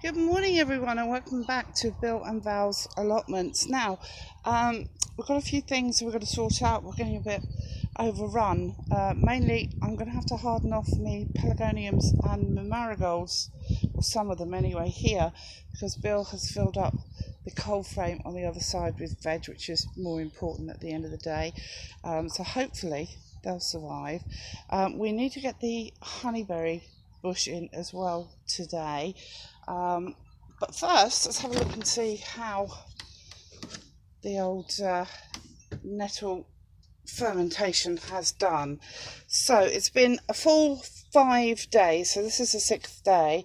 Good morning, everyone, and welcome back to Bill and Val's allotments. Now, we've got a few things we're going to sort out. We're getting a bit overrun. Mainly, I'm going to have to harden off my pelargoniums and my marigolds, or some of them anyway, here, because Bill has filled up the cold frame on the other side with veg, which is more important at the end of the day. So hopefully they'll survive. We need to get the honeyberry bush in as well today. But first, let's have a look and see how the old nettle fermentation has done. So it's been a full 5 days, so this is the 6th day,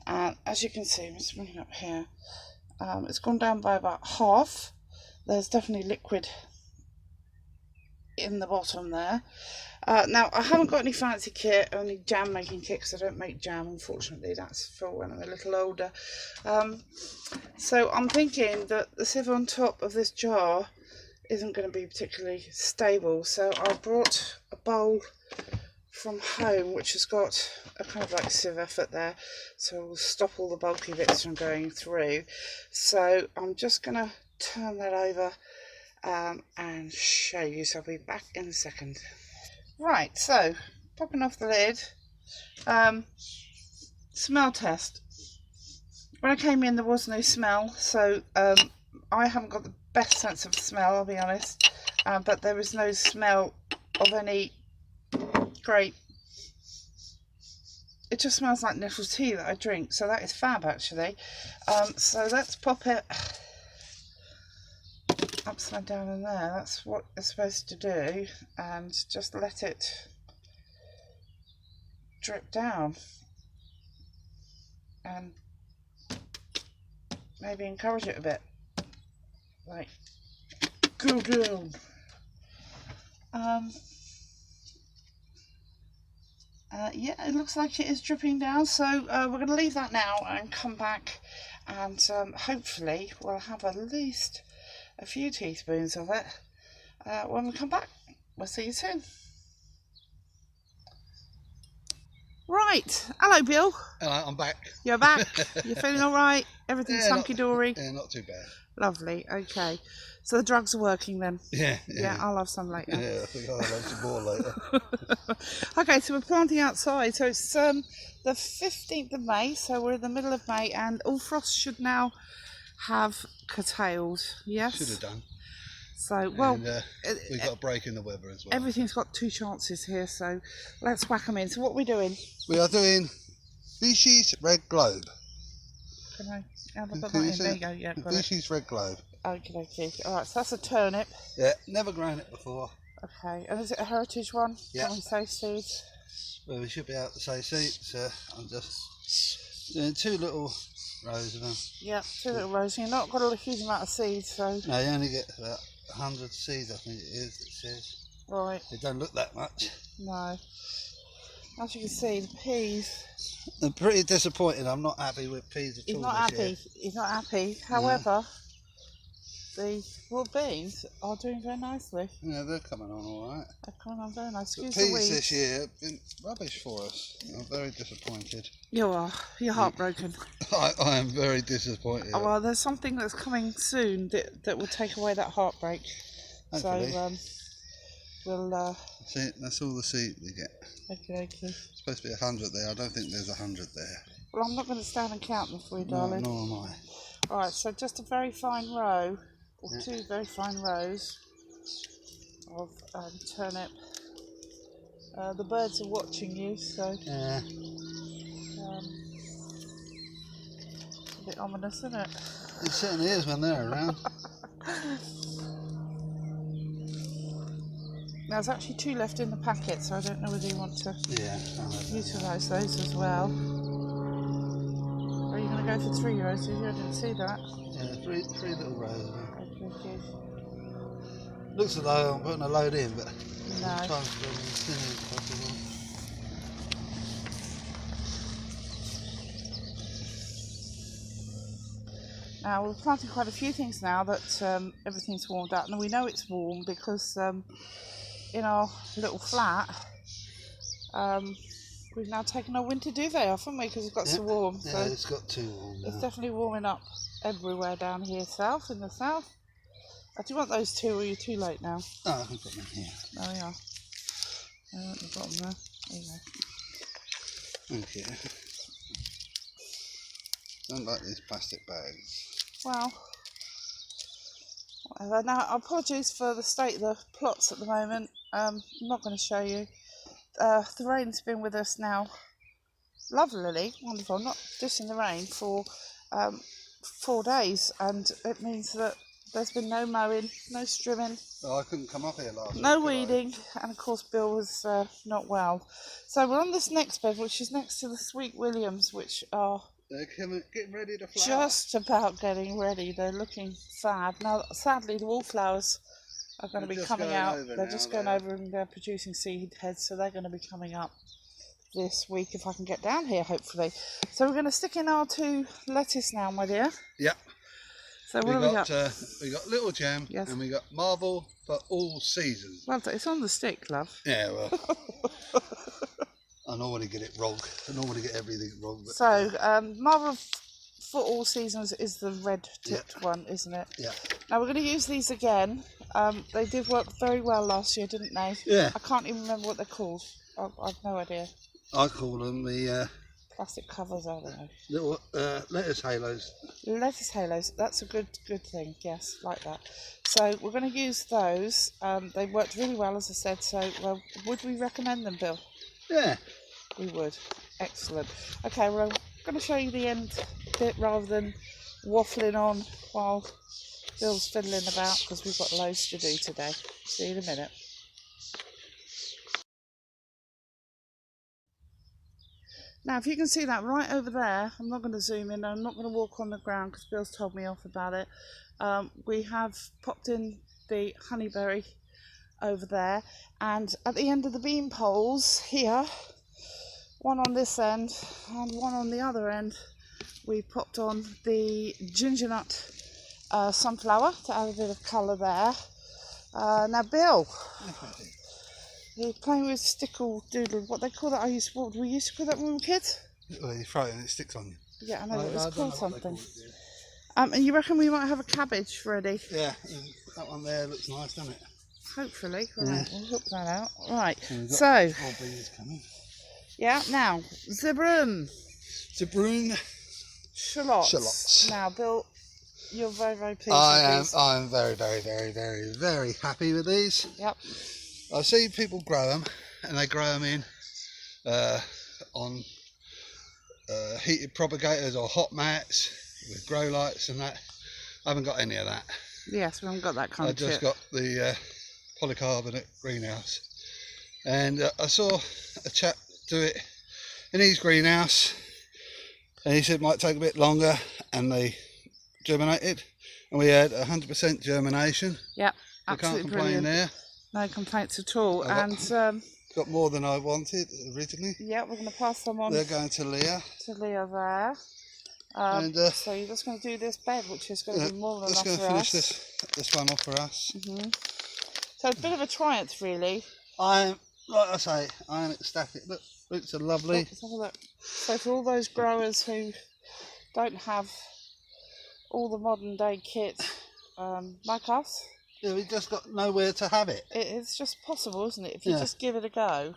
and as you can see, I'm just bringing it up here, it's gone down by about half. There's definitely liquid in the bottom there. Now, I haven't got any fancy kit, only jam making kit, because I don't make jam, unfortunately. That's for when I'm a little older. So I'm thinking that the sieve on top of this jar isn't going to be particularly stable, so I brought a bowl from home which has got a kind of like sieve effort there, so we'll stop all the bulky bits from going through. So I'm just going to turn that over and show you, so I'll be back in a second. Right, so popping off the lid, smell test. When I came in there was no smell, so I haven't got the best sense of smell, I'll be honest, but there is no smell of any grape. It just smells like nettle tea that I drink, so that is fab actually. So let's pop it upside down in there. That's what it's supposed to do, and just let it drip down and maybe encourage it a bit, like go. Yeah, it looks like it is dripping down, so we're going to leave that now and come back, and hopefully we'll have at least a few teaspoons of it when we come back. We'll see you soon. Right, hello Bill. Hello, I'm back. You're back. You're feeling all right? Everything's hunky-dory? Yeah, not too bad. Lovely, okay. So the drugs are working then? Yeah, I'll have some later. Yeah, I think I'll have some more later. Okay, so we're planting outside. So it's the 15th of May, so we're in the middle of May, and all frost should now have curtailed. Yes? Should have done. So, well, and, we've got a break in the weather as well. Everything's got 2 chances here, so let's whack them in. So what are we doing? We are doing Species Red Globe. Can I have a bit in? There you go, yeah, got Species Red Globe. Okay. Alright, so that's a turnip. Yeah, never grown it before. Okay, and is it a heritage one? Yeah. Can we say seeds? Well, we should be able to say seeds. I'm just doing 2 little rows of them. Yeah, 2 little rows. You've not got a huge amount of seeds, so... No, you only get about 100 seeds, I think it is, it says. Right. It don't look that much. No. As you can see, the peas... I'm pretty disappointed. I'm not happy with peas at all. He's not happy. He's not happy. However, the raw beans are doing very nicely. Yeah, they're coming on all right. They're coming on very nice. The peas this year have been rubbish for us. I'm very disappointed. You are. You're heartbroken. I am very disappointed. Oh, well, there's something that's coming soon that will take away that heartbreak. Hopefully. So we'll... See, that's all the seed we get. Okay. It's supposed to be 100 there. I don't think there's 100 there. Well, I'm not going to stand and count them for you, darling. No, nor am I. Alright, so just a very fine row, or 2 very fine rows of turnip. The birds are watching you, so Yeah. a bit ominous, isn't it? It certainly is when they're around. Now, there's actually 2 left in the packet, so I don't know whether you want to utilise those as well. Are you going to go for 3 rows? I didn't see that. Yeah, three little rows. Okay. Looks as though I'm putting a load in, but No. I'm trying to go as thin as possible. Now, we're planting quite a few things now that everything's warmed up, and we know it's warm because in our little flat we've now taken our winter duvet off, haven't we? Because it's got so warm. Yeah, So it's got too warm now. it's definitely warming up everywhere down here south, in the south. Do you want those two, or are you too late now? Oh, I can put them here. Oh, yeah. At the bottom there. There you go. Thank you. Don't like these plastic bags. Well, whatever. Now, apologies for the state of the plots at the moment. I'm not going to show you. The rain's been with us now, lovely, wonderful, not just in the rain, for 4 days, and it means that there's been no mowing, no strimming. Oh, I couldn't come up here last week. No weeding, and of course Bill was not well. So we're on this next bed, which is next to the Sweet Williams, which are They're getting ready to flower. just about getting ready. They're looking fab. Now, sadly, the wallflowers are going to be coming out. They're just going over and they're producing seed heads, so they're going to be coming up this week if I can get down here, hopefully. So we're going to stick in our 2 lettuce now, my dear. Yep. So what have we got? We got Little Gem, yes, and we got Marvel for all seasons. Well, it's on the stick, love. Yeah, well, I normally get it wrong. I normally get everything wrong. But, so Marvel for all seasons is the red tipped one, isn't it? Yeah. Now we're going to use these again. They did work very well last year, didn't they? Yeah. I can't even remember what they're called. I've no idea. I call them the Plastic covers, I don't know. little lettuce halos. Lettuce halos, that's a good thing, yes, like that. So we're going to use those. They worked really well, as I said, so well, would we recommend them, Bill? Yeah. We would. Excellent. Okay, well, I'm going to show you the end bit rather than waffling on while Bill's fiddling about, because we've got loads to do today. See you in a minute. Now, if you can see that right over there, I'm not going to zoom in, I'm not going to walk on the ground because Bill's told me off about it. We have popped in the honeyberry over there, and at the end of the bean poles here, one on this end and one on the other end, we popped on the ginger nut sunflower to add a bit of colour there. Now, Bill, you're playing with stickle doodle, what they call that. What we used to call that when we were kids? Well, you throw it and it sticks on you. Yeah, I know, it was called something. And you reckon we might have a cabbage ready? Yeah, that one there looks nice, doesn't it? Hopefully. Right, we'll hook that out. Right, So, more bees coming. Yeah, now, Zebrun. Zebrun. Shallots. Now, Bill, you're very, very pleased I with these. am very, very, very, very, very happy with these. Yep. I see people grow them, and they grow them in on heated propagators or hot mats with grow lights and that. I haven't got any of that. Yes, we haven't got that kind of shit. I just got the polycarbonate greenhouse, and I saw a chap do it in his greenhouse, and he said it might take a bit longer, and they germinated, and we had 100% germination. Yep, I absolutely can't complain brilliant. there. No complaints at all. Got more than I wanted originally. Yeah, we're going to pass them on. They're going to Leah. To Leah there. So you're just going to do this bed, which is going to be more than enough for us. Just going to finish this one off for us. So it's a bit of a triumph, really. Like I say, I am ecstatic. Look, roots are lovely. Let's have a look. So for all those growers who don't have all the modern day kit, like us, yeah, we've just got nowhere to have it. It's just possible, isn't it? If you just give it a go,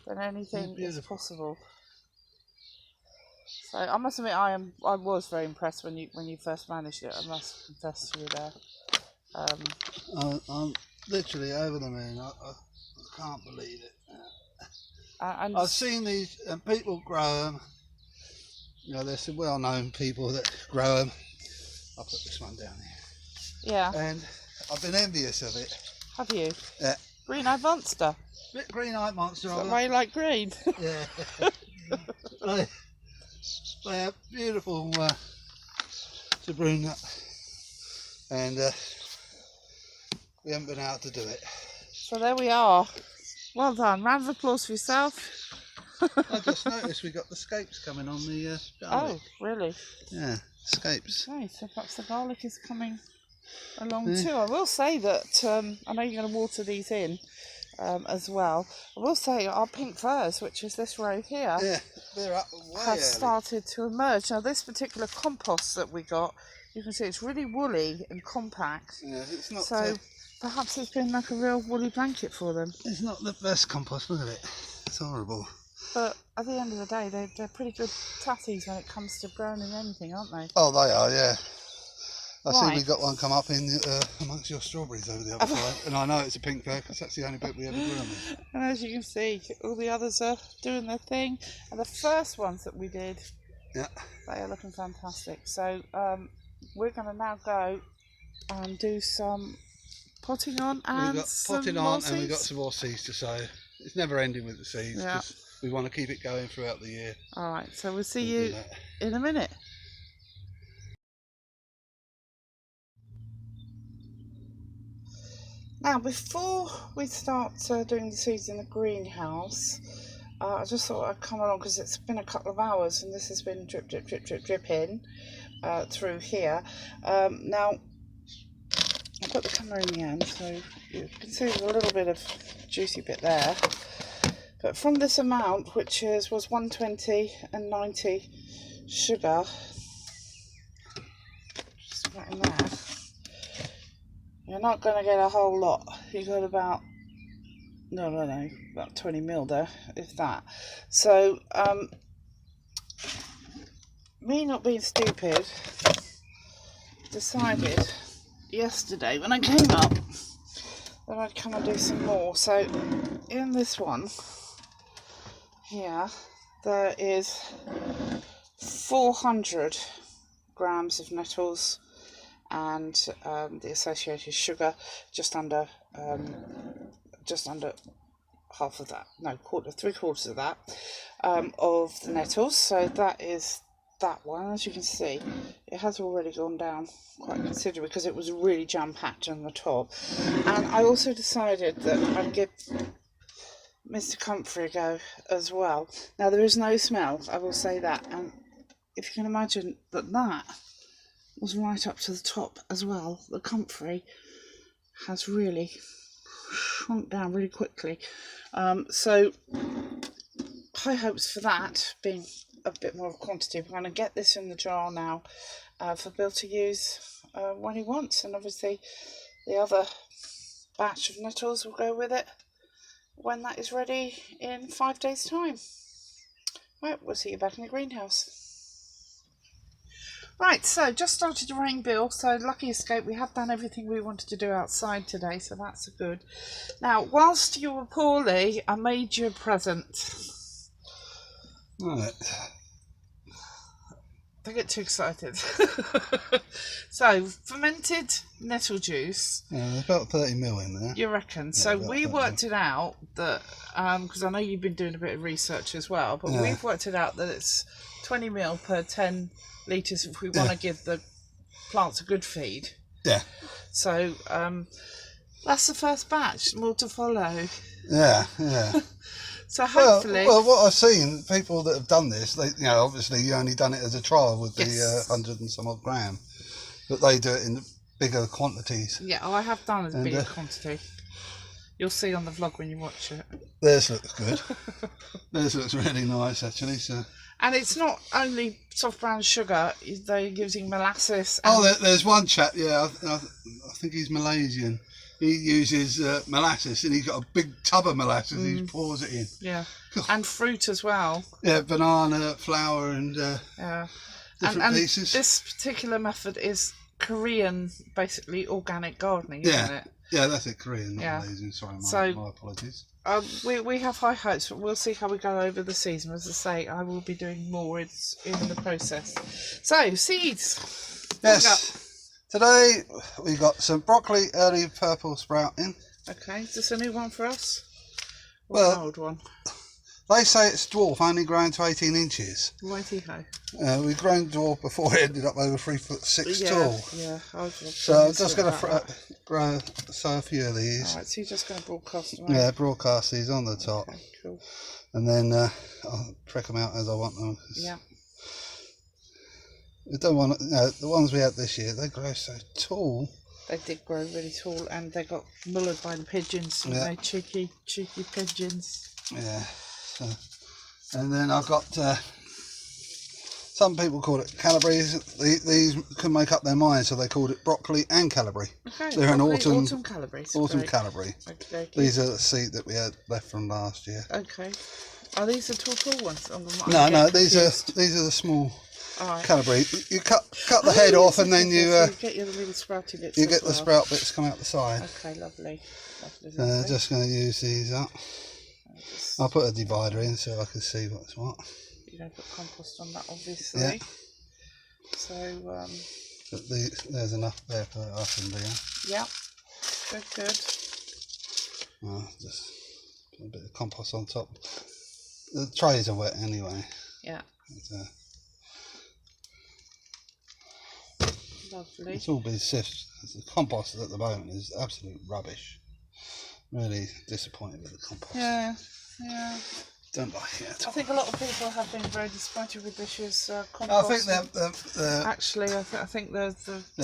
then anything is possible. So I must admit, I was very impressed when you first managed it. I must confess to you there. I'm literally over the moon. I can't believe it. And I've seen these, and people grow them. You know, there's some well-known people that grow them. I'll put this one down here. Yeah. And I've been envious of it. Have you? Yeah. Green-eyed monster. Bit green-eyed monster. Is that why you like green? Yeah. They are beautiful Zebrun nut, and we haven't been able to do it. So there we are. Well done. Round of applause for yourself. I just noticed we got the scapes coming on the garlic. Oh, really? Yeah, scapes. Okay, so perhaps the garlic is coming along too. I will say that I know you're going to water these in. as well. I will say our pink furze, which is this row here, Yeah, they're up way have early. started to emerge. Now this particular compost that we got, you can see it's really woolly and compact. Yeah, it's not. So perhaps it's been like a real woolly blanket for them. It's not the best compost, look at it. It's horrible. But at the end of the day, they're pretty good tatties when it comes to growing in anything, aren't they? Oh, they are, yeah. I see Right. we got one come up in amongst your strawberries over the other side, and I know it's a pink fir because that's the only bit we ever grew them in. And as you can see, all the others are doing their thing. And the first ones that we did, Yeah. they are looking fantastic. So we're going to now go and do some potting on and We've got some potting more on, and we've got seeds. some more seeds to sow. It's never ending with the seeds Yeah. because we want to keep it going throughout the year. All right, so we'll see We'll do you that. in a minute. Now, before we start doing the seeds in the greenhouse, I just thought I'd come along because it's been a couple of hours and this has been dripping through here. Now, I've got the camera in the end, so you can see there's a little bit of juicy bit there. But from this amount, which was 120 and 90 sugar, just right in there. You're not going to get a whole lot. You got about, about 20 ml there, if that. So, me not being stupid, decided yesterday when I came up that I'd come and do some more. So, in this one here, there is 400 grams of nettles and the associated sugar, just under half of that, no, three quarters of that, of the nettles. So that is that one. As you can see, it has already gone down quite considerably because it was really jam-packed on the top. And I also decided that I'd give Mr. Comfrey a go as well. Now, there is no smell, I will say that, and if you can imagine that was right up to the top as well. The comfrey has really shrunk down really quickly. So high hopes for that being a bit more of a quantity. We're going to get this in the jar now for Bill to use when he wants, and obviously the other batch of nettles will go with it when that is ready in 5 days' time. Right, we'll see you back in the greenhouse. Right, so just started to rain, Bill, so lucky escape. We have done everything we wanted to do outside today, so that's good. Now, whilst you were poorly, I made you a present. Right. Don't get too excited. So, fermented nettle juice. Yeah, there's about 30 ml in there. You reckon? Yeah, So about we 30 worked it out that, because I know you've been doing a bit of research as well, but Yeah. we've worked it out that it's 20 ml per 10 litres if we want to give the plants a good feed. Yeah. So that's the first batch, more to follow. Yeah. So hopefully... Well, what I've seen, people that have done this, they, obviously you only done it as a trial with the 100 and some odd gram, but they do it in bigger quantities. Yeah, I have done a bigger quantity. You'll see on the vlog when you watch it. Theirs looks good. Theirs looks really nice, actually. So. And it's not only soft brown sugar, they're using molasses. And There's one chap, I think he's Malaysian. He uses molasses, and he's got a big tub of molasses. He pours it in. Yeah, and fruit as well. Yeah, banana, flour, and different pieces. This particular method is Korean, basically organic gardening, isn't it? Yeah, that's it, Korean, not Malaysian. Sorry, my apologies. We have high hopes, but we'll see how we go over the season. As I say, I will be doing more in the process. So, seeds. Yes. Today we got some broccoli early purple sprouting. Okay, is this a new one for us? Or Well, an old one? They say it's dwarf, only growing to 18 inches. Righty-ho. We've grown dwarf before it ended up over 3'6" tall. Yeah. So I'm just going to sow a few of these. Alright, so you're just going to broadcast them out? Yeah, broadcast these on the top. Okay, cool. And then I'll prick them out as I want them. Yeah. We don't want the ones we had this year, they grow so tall. They did grow really tall, and they got mullered by the pigeons. You know, cheeky pigeons. Yeah. So, and then I've got some people call it Calabrese. These can make up their mind, so they called it broccoli and Calabri. Okay, They're an autumn Calabri. Autumn Calabri. Okay. These are the seed that we had left from last year. Okay. Are these the tall ones? No, these are the small right. Calabri. You cut the head off, and then you get your little sprouty bits. You get the sprout bits come out the side. Okay, lovely. So I'm just going to use these up. I'll put a divider in so I can see what's what. You don't put compost on that, obviously. Yeah. So but there's enough there for up and down. Yeah. Good. I'll just put a bit of compost on top. The trays are wet anyway. Yeah. Lovely. It's all been sifted. The compost at the moment is absolute rubbish. Really disappointed with the compost. Yeah. Don't like it at all. I think a lot of people have been very disappointed with this year's compost. I think they're actually, I think they're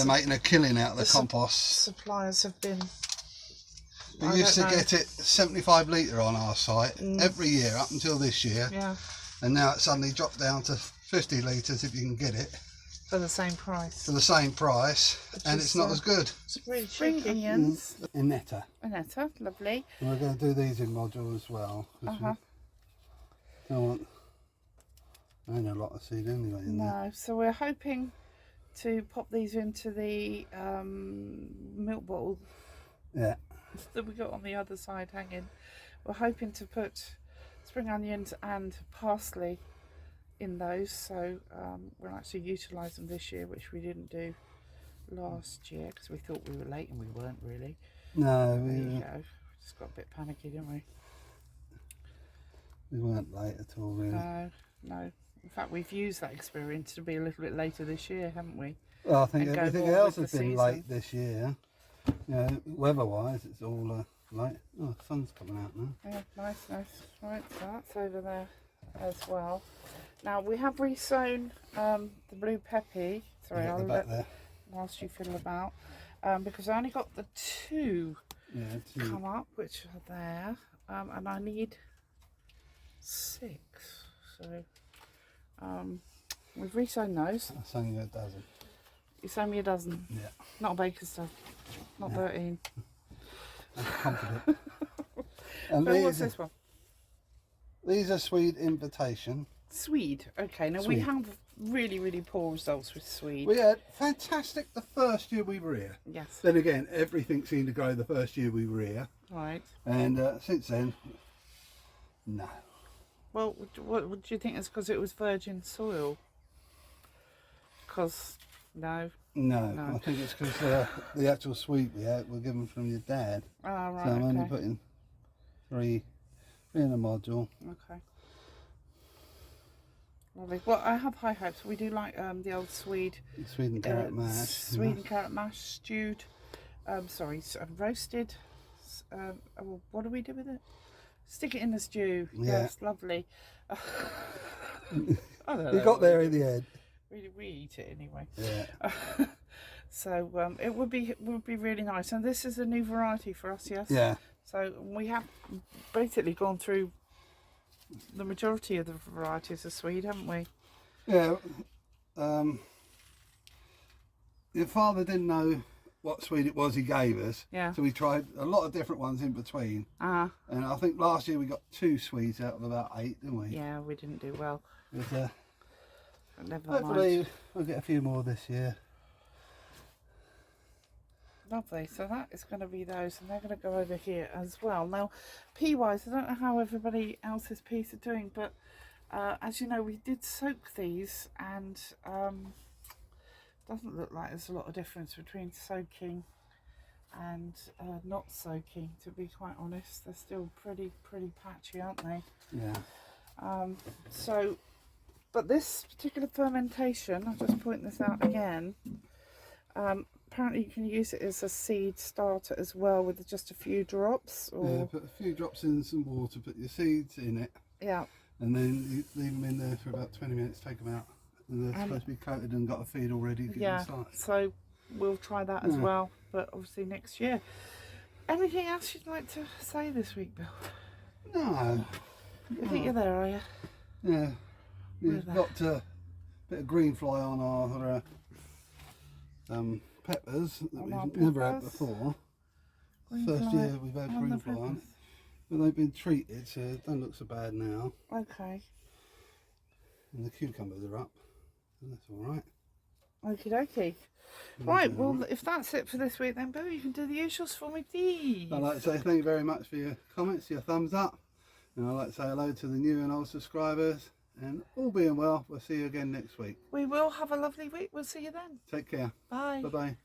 making a killing out of the compost. Suppliers have been. We used to get it 75 litre on our site every year up until this year. Yeah. And now it suddenly dropped down to 50 litres if you can get it. For the same price. For the same price, and it's not as good. Spring onions. Annetta, lovely. And we're going to do these in module as well. There ain't a lot of seed anyway in there. So we're hoping to pop these into the milk bottle. Yeah. That we got on the other side hanging. We're hoping to put spring onions and parsley in those, so we'll actually utilise them this year, which we didn't do last year because we thought we were late and we weren't really. No, we just got a bit panicky, didn't we? We weren't late at all, really. No. In fact, we've used that experience to be a little bit later this year, haven't we? Well, I think everything else has been late this year. Weather-wise, it's all late. Oh, the sun's coming out now. Yeah, nice. Right, so that's over there as well. Now we have resown the blue peppy. Sorry, I'll let whilst you fiddle about because I only got the two come up, which are there, and I need 6. So we've resown those. I'll send you a dozen. You send me a dozen? Yeah. Not a baker's dozen. Not 13. I'm confident. And what's this one? These are Swede Invitation. Swede. Okay, now we have really poor results with Swede. We had fantastic the first year we were here. Yes. Then again, everything seemed to grow the first year we were here. Right. And since then, no. Well, what do you think? It's because it was virgin soil? Because no, I think it's because the actual Swede we had were given from your dad. Oh, right. So I'm only putting three in a module. Okay. Lovely. Well, I have high hopes. We do like the old Swede. Swede and carrot mash. Swede and carrot mash, stewed. Roasted. What do we do with it? Stick it in the stew. Yeah. Yes, lovely. You got there in the end. We eat it anyway. Yeah. So it would be really nice. And this is a new variety for us, yes. Yeah. So we have basically gone through the majority of the varieties of Swede, haven't we? Yeah. Your father didn't know what Swede it was he gave us. Yeah. So we tried a lot of different ones in between. And I think last year we got 2 Swedes out of about 8, didn't we? Yeah, we didn't do well. But, never hopefully mind. we'll get a few more this year. Lovely. So that is going to be those, and they're going to go over here as well. Now, pea-wise, I don't know how everybody else's peas are doing, but as you know, we did soak these, and doesn't look like there's a lot of difference between soaking and not soaking, to be quite honest. They're still pretty patchy, aren't they? Yeah. But this particular fermentation, I'll just point this out again, apparently you can use it as a seed starter as well with just a few drops. Yeah, put a few drops in some water, put your seeds in it. Yeah. And then you leave them in there for about 20 minutes, take them out. And they're supposed to be coated and got a feed already. Yeah, so we'll try that as well, but obviously next year. Anything else you'd like to say this week, Bill? No. You think you're there, are you? Yeah. We've got a bit of green fly on our peppers that we've never had before. First year we've had green fly on. But they've been treated, so it don't look so bad now. Okay. And the cucumbers are up, and that's all right. Okie dokie. Right, well, if that's it for this week then, Bill, you can do the usuals for me, please. I'd like to say thank you very much for your comments, your thumbs up. And I'd like to say hello to the new and old subscribers. And all being well, we'll see you again next week. We will have a lovely week. We'll see you then. Take care. Bye. Bye-bye.